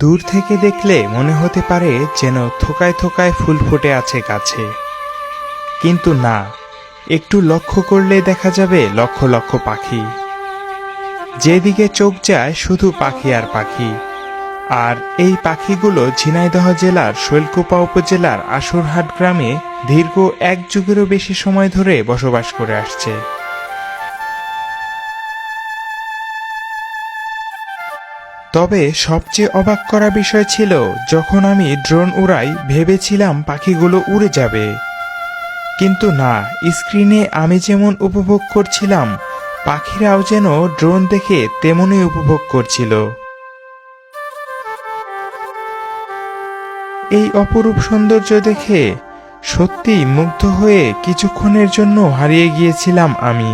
দূর থেকে দেখলে মনে হতে পারে যেন থোকায় থোকায় ফুল ফুটে আছে গাছে, কিন্তু না, একটু লক্ষ্য করলে দেখা যাবে লক্ষ লক্ষ পাখি। যেদিকে চোখ যায় শুধু পাখি আর পাখি। আর এই পাখিগুলো ঝিনাইদহ জেলার শৈলকুপা উপজেলার আশুরহাট গ্রামে দীর্ঘ 1 যুগেরও বেশি সময় ধরে বসবাস করে আসছে। তবে সবচেয়ে অবাক করা বিষয় ছিল, যখন আমি ড্রোন উড়াই ভেবেছিলাম পাখিগুলো উড়ে যাবে, কিন্তু না, স্ক্রিনে আমি যেমন উপভোগ করছিলাম পাখিরাও যেন ড্রোন দেখে তেমনই উপভোগ করছিল। এই অপরূপ সৌন্দর্য দেখে সত্যি মুগ্ধ হয়ে কিছুক্ষণের জন্য হারিয়ে গিয়েছিলাম আমি।